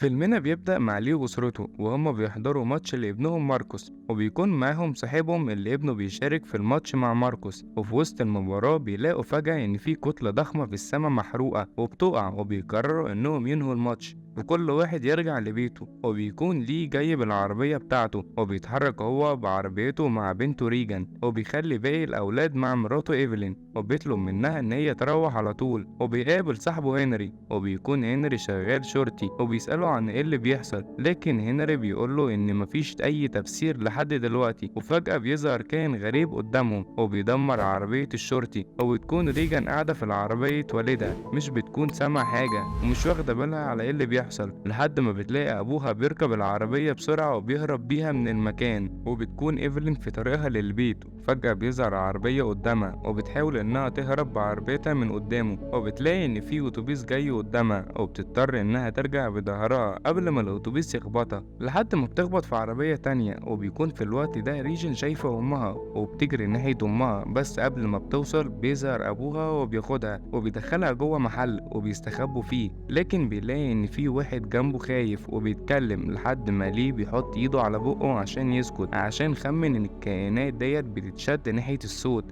فيلمنا بيبدأ مع ليه وأسرته وهما بيحضروا ماتش لابنهم ماركوس، وبيكون معاهم صاحبهم اللي ابنه بيشارك في الماتش مع ماركوس. وفي وسط المباراة بيلاقوا فجأة إن في كتلة ضخمة في السماء محروقة وبتقع، وبيقرروا إنهم ينهوا الماتش وكل واحد يرجع لبيته. وبيكون ليه جاي بالعربية بتاعته وبيتحرك هو بعربيته مع بنته ريجان، وبيخلي باقي الأولاد مع مراته إيفلين، وبيطلب منها إن هي تروح على طول. وبيقابل صاحبه هنري، وبيكون هنري شغال شرطي وبيسأله عن إيه اللي بيحصل، لكن هنري بيقوله إن مفيش أي تفسير لحد دلوقتي. وفجأة بيظهر كائن غريب قدامهم وبيدمر عربية الشرطي، وبتكون ريجان قاعدة في العربية والدها مش بتكون سامعة حاجة ومش واخدة بالها على إيه اللي بيحصل، لحد ما بتلاقي أبوها بيركب العربية بسرعة وبيهرب بيها من المكان. وبتكون إيفلين في طريقها للبيت، فجأة بيظهر عربية قدامها وبتحاول إنها تهرب بعربيتها من قدامه، وبتلاقي إن في أتوبيس جاي قدامها وبتضطر إنها ترجع بظهرها قبل ما الأتوبيس يخبطها، لحد ما بتخبط في عربية تانية. وبيكون في الوقت ده ريجن شايفة أمها وبتجري ناحية أمها، بس قبل ما بتوصل بيظهر أبوها وبياخدها وبيدخلها جوه محل وبيستخبوا فيه، لكن بيلاقي إن في واحد جنبه خايف وبيتكلم، لحد ما ليه بيحط إيده على بقه عشان يسكت، عشان خمن إن الكائنات ديت بتتشد ناحية الصوت.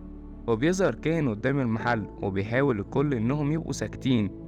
وبيظهر كائن قدام المحل وبيحاول الكل إنهم يبقوا ساكتين،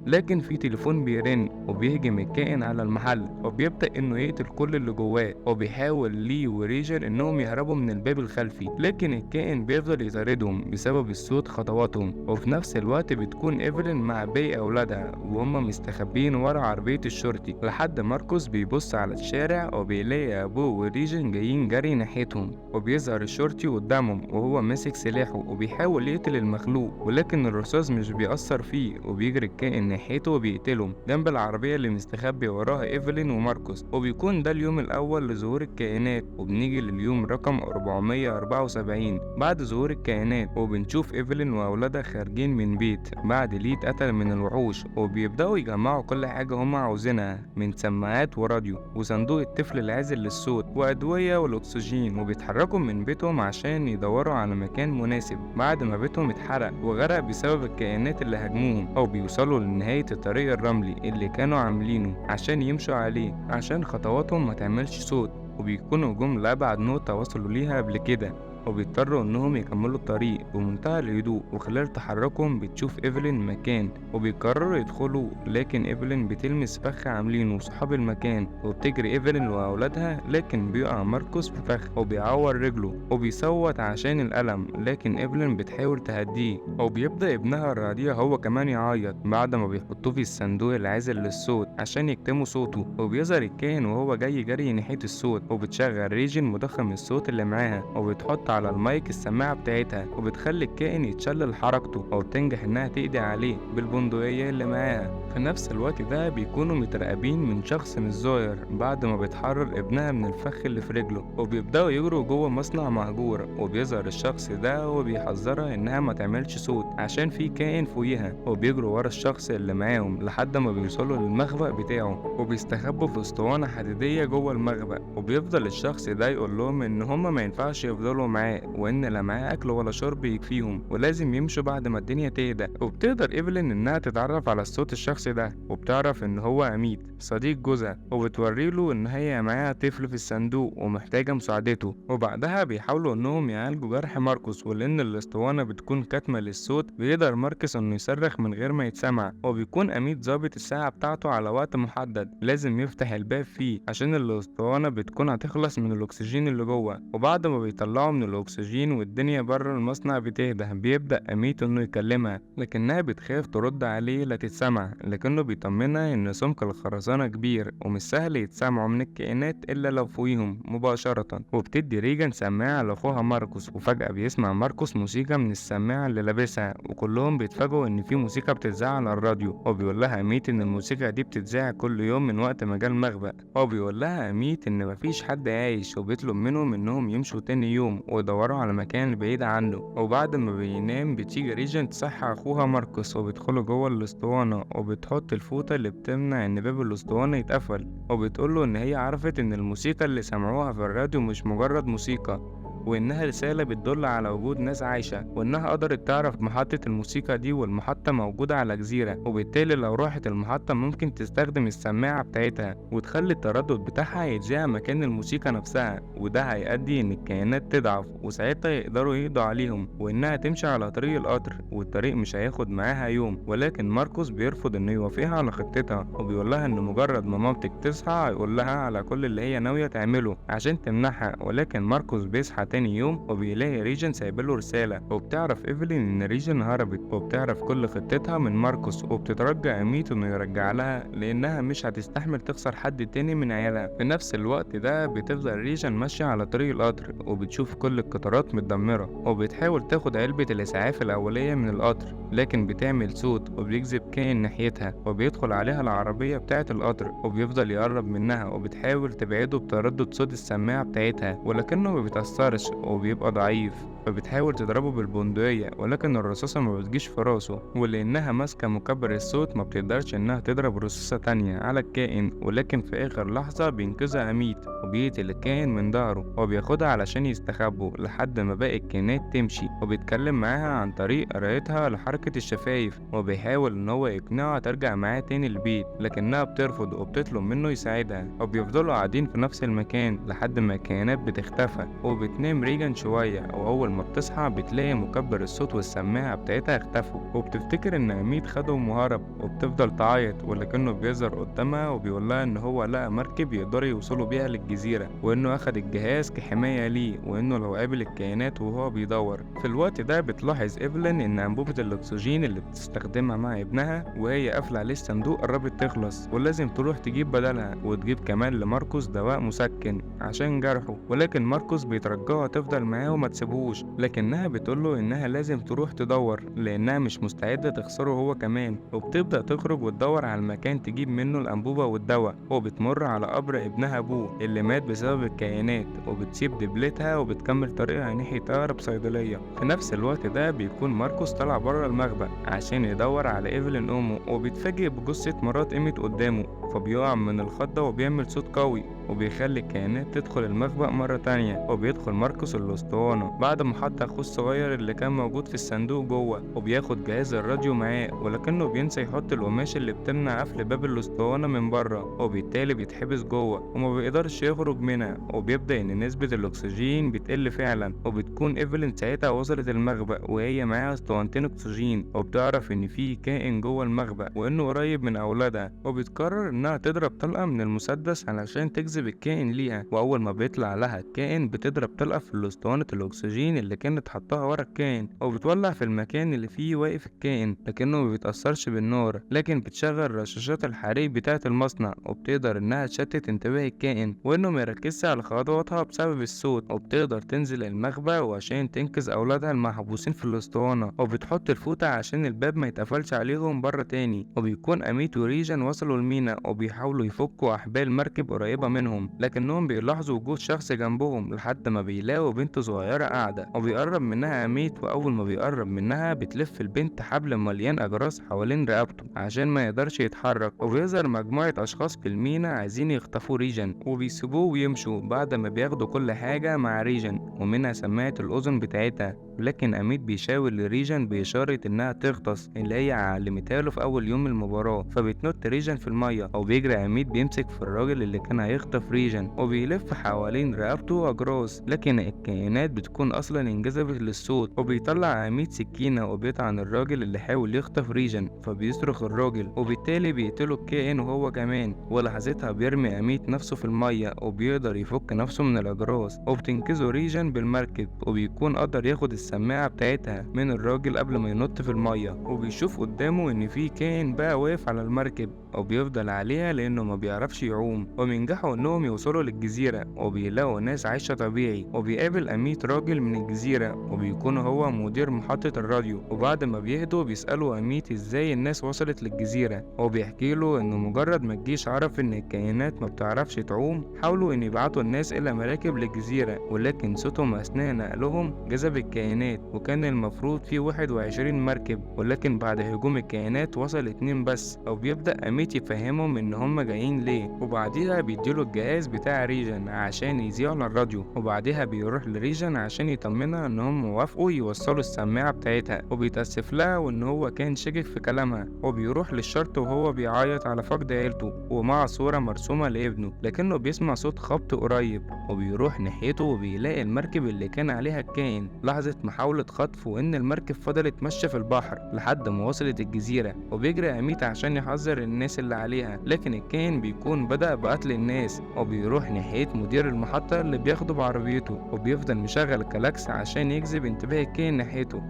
لكن في تليفون بيرن وبيهجم الكائن على المحل وبيبدأ إنه يقتل كل اللي جواه. وبيحاول لي وريجن إنهم يهربوا من الباب الخلفي، لكن الكائن بيفضل يطاردهم بسبب الصوت خطواتهم. وفي نفس الوقت بتكون إيفلين مع باقي أولادها وهم مستخبين ورا عربية الشرطي، لحد ماركوس بيبص على الشارع وبيلاقي أبوه وريجن جايين جري ناحيتهم. وبيظهر الشرطي قدامهم وهو ماسك سلاحه وبيحاول يقتل المخلوق، ولكن الرصاص مش بيأثر فيه، وبيجري الكائن ناحيته وبيقتلهم جنب العربية اللي مستخبي وراها إيفلين وماركوس. وبيكون ده اليوم الأول لظهور الكائنات، وبنيجي لليوم رقم 474 بعد ظهور الكائنات، وبنشوف إيفلين وأولادها خارجين من بيت بعد ليه اتقتل من الوحوش، وبيبدأوا يجمعوا كل حاجة هما عاوزينها من سماعات وراديو وصندوق الطفل العازل للصوت وأدوية والأكسجين، وبيتحركوا من بيتهم عشان يدوروا على مكان مناسب بعد ما بيتهم اتحرق وغرق بسبب الكائنات اللي هاجموهم. أو بيوصلوا لنهاية الطريق الرملي اللي كانوا عاملينه عشان يمشوا عليه عشان خطواتهم ما تعملش صوت، وبيكونوا جم لأبعد نقطة وصلوا ليها قبل كده، وبيضطروا إنهم يكملوا الطريق بمنتهى الهدوء. وخلال تحركهم بتشوف إيفلين مكان وبيقرروا يدخلوا، لكن إيفلين بتلمس فخ عاملينه صحاب المكان وبتجري إيفلين وأولادها، لكن بيقع ماركوس في فخ وبيعور رجله وبيصوت عشان الألم، لكن إيفلين بتحاول تهديه. وبيبدأ ابنها الرضيع هو كمان يعيط بعد ما بيحطوه في الصندوق العازل للصوت عشان يكتموا صوته. وبيظهر الكائن وهو جاي جري ناحية الصوت، وبتشغل ريجن مضخم الصوت اللي معاها وبتحط على المايك السماعة بتاعتها وبتخلي الكائن يتشلل حركته، وبتنجح انها تقضي عليه بالبندقية اللي معاها. في نفس الوقت ده بيكونوا متراقبين من شخص مش ظاهر بعد ما بيتحرر ابنها من الفخ اللي في رجله، وبيبدأوا يجروا جوه مصنع مهجور. وبيظهر الشخص ده وبيحذرها انها ما تعملش صوت عشان في كائن فوقيها، وبيجروا ورا الشخص اللي معاهم لحد ما بيوصلوا للمخبأ بتاعه، وبيستخبوا في اسطوانة حديدية جوه المخبأ. وبيفضل الشخص ده يقول لهم ان هما ما ينفعش يفضلوا معاه، وان لا معاه اكل ولا شرب يكفيهم ولازم يمشوا بعد ما الدنيا تهدى. وبتقدر ايفلين انها تتعرف على صوت الشخص ده، وبتعرف ان هو اميد صديق جوزها، وبتوريله ان هي معاها طفل في الصندوق ومحتاجة مساعدته. وبعدها بيحاولوا انهم يعالجوا جرح ماركوس، ولان الاسطوانة بتكون كاتمة للصوت بيقدر ماركوس انه يصرخ من غير ما يتسمع. وبيكون اميد ظابط الساعة بتاعته على وقت محدد لازم يفتح الباب فيه عشان الاسطوانة بتكون هتخلص من الاكسجين اللي جوه. وبعد ما بيطلعوا من الاكسجين والدنيا بره المصنع بتهدى، بيبدأ اميت انه يكلمها لكنها بتخاف ترد عليه لا تتسمع، لكنه بيطمنها ان سمك الخرسانة كبير ومش سهل يتسمعوا من الكائنات الا لو فوقيهم مباشرة. وبتدي ريجان سماعة لاخوها ماركوس، وفجأة بيسمع ماركوس موسيقى من السماعة اللي لابسها، وكلهم بيتفاجئوا ان في موسيقى بتتذاع على الراديو. وبيقول لها اميت ان الموسيقى دي بتتذاع كل يوم من وقت ما جه المخبأ. وبيقول لها اميت ان مفيش حد عايش، وبيطلب منهم انهم يمشوا تاني يوم ويدوروا على مكان بعيد عنه. وبعد ما بينام بتيجي ريجن تصحي اخوها ماركوس، وبيدخلوا جوه الاسطوانة وبتحط الفوطة اللي بتمنع ان باب الاسطوانة يتقفل، وبتقوله ان هي عرفت ان الموسيقى اللي سمعوها في الراديو مش مجرد موسيقى، وإنها رسالة بتدل على وجود ناس عايشة، وإنها قدرت تعرف محطة الموسيقى دي والمحطة موجودة على جزيرة، وبالتالي لو راحت المحطة ممكن تستخدم السماعة بتاعتها وتخلي التردد بتاعها يتذاع مكان الموسيقى نفسها، وده هيؤدي إن الكائنات تضعف وساعتها يقدروا يقضوا عليهم، وإنها تمشي على طريق القطر والطريق مش هياخد معاها يوم. ولكن ماركوس بيرفض إنه يوافقها على خطتها، وبيقول لها إن مجرد ما مامتك تصحى هيقول لها على كل اللي هي ناوية تعمله عشان تمنعها. ولكن ماركوس بيصحى تاني يوم وبيلاقي ريجن سايبله رسالة، وبتعرف إيفلين إن ريجن هربت، وبتعرف كل خطتها من ماركوس، وبتترجى أميت إنه يرجع لها لأنها مش هتستحمل تخسر حد تاني من عيالها. في نفس الوقت ده بتفضل ريجن ماشية على طريق القطر، وبتشوف كل القطارات متدمرة، وبتحاول تاخد علبة الإسعاف الأولية من القطر، لكن بتعمل صوت وبيجذب كائن ناحيتها، وبيدخل عليها العربية بتاعة القطر وبيفضل يقرب منها، وبتحاول تبعده بتردد صوت السماعة بتاعتها، ولكنه ما بيتأثرش وبيبقى ضعيف، فبتحاول تضربه بالبندقية ولكن الرصاصة ما بتجيش في راسه، ولأنها ماسكة مكبر الصوت ما بتقدرش إنها تضرب رصاصة تانية على الكائن. ولكن في آخر لحظة بينقذها أميت وبيقتل الكائن من ظهره، وبياخدها علشان يستخبوا لحد ما باقي الكائنات تمشي، وبيتكلم معاها عن طريق قرايتها لحركة الشفايف، وبيحاول إن هو يقنعها ترجع معاه تاني البيت، لكنها بترفض وبتطلب منه يساعدها، وبيفضلوا قاعدين في نفس المكان لحد ما الكائنات بتختفى. وبتنام ريجن شوية، وأول ما بتصحى بتلاقي مكبر الصوت والسماعة بتاعتها اختفوا، وبتفتكر إن أميت خدهم وهرب، وبتفضل تعيط، ولكنه بيظهر قدامها وبيقولها إن هو لقى مركب يقدروا يوصلوا بيها للجزيرة، وإنه أخد الجهاز كحماية ليه، وإنه لو قابل الكائنات وهو بيدور. في الوقت ده بتلاحظ إيفلين إن أنبوبة الأكسجين اللي بتستخدمها مع ابنها وهي قافلة عليه الصندوق قربت تخلص، ولازم تروح تجيب بدلها، وتجيب كمان لماركوس دواء مسكن عشان جرحه. ولكن ماركوس بيترجاها تفضل معاه وما تسيبهوش، لكنها بتقوله إنها لازم تروح تدور لأنها مش مستعدة تخسره هو كمان، وبتبدأ تخرج وتدور على المكان تجيب منه الأنبوبة والدواء، وبتمر على قبر ابنها أبوه اللي مات بسبب الكائنات، وبتسيب دبلتها وبتكمل طريقها ناحية أقرب صيدلية. في نفس الوقت ده بيكون ماركوس طلع بره المخبأ عشان يدور على إيفلين أمه، وبيتفاجئ بجثة مرات إيميت قدامه، فبيقع من الخضة وبيعمل صوت قوي وبيخلي الكائنات تدخل المخبأ مرة تانية. وبيدخل ماركوس الأسطوانة بعد ما حط أخوه الصغير اللي كان موجود في الصندوق جوه، وبياخد جهاز الراديو معاه، ولكنه بينسى يحط القماش اللي بتمنع قفل باب الأسطوانة من بره، وبالتالي بيتحبس جوه وما بيقدرش يخرج منها. وبيبدأ إن نسبة الأكسجين بتقل فعلا، وبتكون إيفلين ساعتها وصلت المخبأ وهي معاها اسطوانتين أكسجين، وبتعرف إن في كائن جوه المخبأ وإنه قريب من أولادها، وبتقرر إنها تضرب طلقة من المسدس علشان تجذب الكائن ليها. وأول ما بيطلع لها الكائن بتضرب طلقة في الأسطوانة الأكسجين اللي كانت حطها ورا الكائن، وبتولع في المكان اللي فيه واقف الكائن، لكنه ما بيتأثرش بالنار، لكن بتشغل رشاشات الحريق بتاعة المصنع، وبتقدر إنها تشتت انتباه الكائن وإنه ما يركزش على خطواتها بسبب الصوت، وبتقدر تنزل المخبأ وعشان تنقذ أولادها المحبوسين في الأسطوانة، وبتحط الفوطة عشان الباب ما يتقفلش عليهم بره تاني. وبيكون أميت وريجن وصلوا المينا وبيحاولوا يفكوا أحبال مركب قريبة منهم، لكنهم بيلاحظوا وجود شخص جنبهم لحد ما بيلاقوا بنت صغيرة قاعدة، وبيقرب منها أميت، وأول ما بيقرب منها بتلف البنت حبل مليان أجراس حوالين رقبته عشان ما يقدرش يتحرك، وبيظهر مجموعة أشخاص في المينا عايزين يخطفوا ريجن، وبيسيبوه ويمشوا بعد ما بياخدوا كل حاجة مع ريجن ومنها سماعة الأذن بتاعتها. لكن أميت بيشاور لريجن بإشارة إنها تغطس اللي هي علمتها له في أول يوم المباراة، فبتنط ريجن في المية، وبيجري أميت بيمسك في الراجل اللي كان هيخطف ريجن وبيلف حوالين رقبته أجراس، لكن الكائنات بتكون أصلا انجذبت للصوت، وبيطلع أميت سكينة وبيطعن الراجل اللي حاول يخطف ريجن، فبيصرخ الراجل وبالتالي بيقتله الكائن وهو كمان. ولحظتها بيرمي أميت نفسه في المية وبيقدر يفك نفسه من الأجراس، وبتنقذه ريجن بالمركب، وبيكون قدر ياخد السماعة بتاعتها من الراجل قبل ما ينط في المية، وبيشوف قدامه إن في كائن بقى واقف على المركب وبيفضل عليها لأنه ما بيعرفش يعوم، وبينجحوا إنهم يوصلوا للجزيرة وبيلاقوا ناس عايشة طبيعي، وبيقابل أميت راجل من الجزيرة وبيكون هو مدير محطة الراديو، وبعد ما بيهدوا بيسألوا أميت إزاي الناس وصلت للجزيرة، وبيحكي له إنه مجرد ما الجيش عرف إن الكائنات ما بتعرفش تعوم حاولوا إن يبعتوا الناس إلى مراكب للجزيرة، ولكن صوتهم أثناء نقلهم جذب الكائنات، وكان المفروض في 21 مركب، ولكن بعد هجوم الكائنات وصل 2 بس. وبيبدأ أميت يفهمهم إن هم جايين ليه، وبعديها بيديله الجهاز بتاع ريجن عشان يذيعوا على الراديو، وبعديها بيروح لريجن عشان يطمنها إن هم وافقوا يوصلوا السماعة بتاعتها، وبيتأسف لها وإن هو كان شاكك في كلامها. وبيروح للشرط وهو بيعيط على فقد عيلته، ومع صورة مرسومة لابنه، لكنه بيسمع صوت خبط قريب، وبيروح ناحيته وبيلاقي المركب اللي كان عليها الكائن. لحظة محاولة خطف، وإن المركب فضلت ماشية في البحر لحد ما وصلت الجزيرة، وبيجري أميت عشان يحذر الناس اللي عليها، لكن الكائن بيكون بدأ بقتل الناس. وبيروح ناحية مدير المحطة اللي بياخده بعربيته، وبيفضل مشغل الكلاكس عشان يجذب انتباه الكائن ناحيته،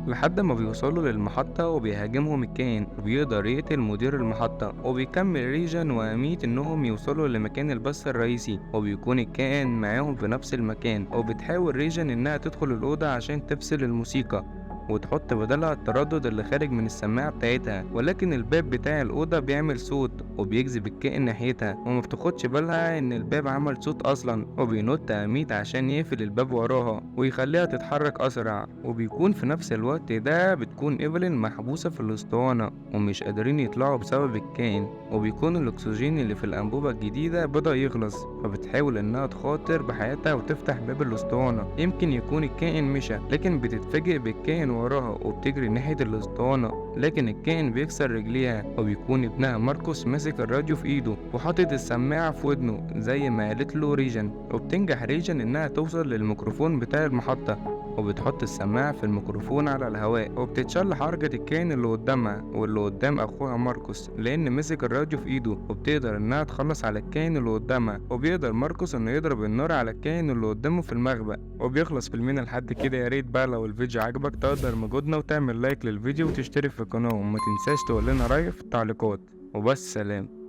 لحد ما بيوصلوا للمحطة وبيهاجمهم الكائن، وبيقدر يقتل مدير المحطة. وبيكمل ريجن وأميت إنهم يوصلوا لمكان البث الرئيسي، وبيكون الكائن معاهم في نفس المكان. وبتحاول ريجن إنها تدخل الأوضة عشان تفصل الموسيقى وتحط بدلها التردد اللي خارج من السماعة بتاعتها، ولكن الباب بتاع الأوضة بيعمل صوت وبيجذب الكائن ناحيتها، وما بتاخدش بالها إن الباب عمل صوت أصلا. وبينط أميت عشان يقفل الباب وراها ويخليها تتحرك أسرع. وبيكون في نفس الوقت ده بتكون إيفلين محبوسة في الأسطوانة ومش قادرين يطلعوا بسبب الكائن، وبيكون الأكسجين اللي في الأنبوبة الجديدة بدأ يخلص، فبتحاول إنها تخاطر بحياتها وتفتح باب الأسطوانة. يمكن يكون الكائن مشى، لكن بتتفاجئ بالكائن وراها وبتجري ناحية الأسطوانة، لكن الكائن بيكسر رجليها. وبيكون ابنها ماركوس ماسك الراديو في ايده وحاطط السماعة في ودنه زي ما قالت له ريجن. وبتنجح ريجن انها توصل للميكروفون بتاع المحطة، وبتحط السماعة في الميكروفون على الهواء، وبتتشل حركة الكائن اللي قدامها واللي قدام أخوها ماركوس لأن مسك الراديو في إيده. وبتقدر إنها تخلص على الكائن اللي قدامها، وبيقدر ماركوس إنه يضرب النار على الكائن اللي قدامه في المخبأ. وبيخلص فيلمنا لحد كده. يا ريت بقى لو الفيديو عجبك تقدر مجهودنا وتعمل لايك للفيديو وتشترك في القناة، وما تنساش تقول لنا رأيك في التعليقات. وبس، سلام.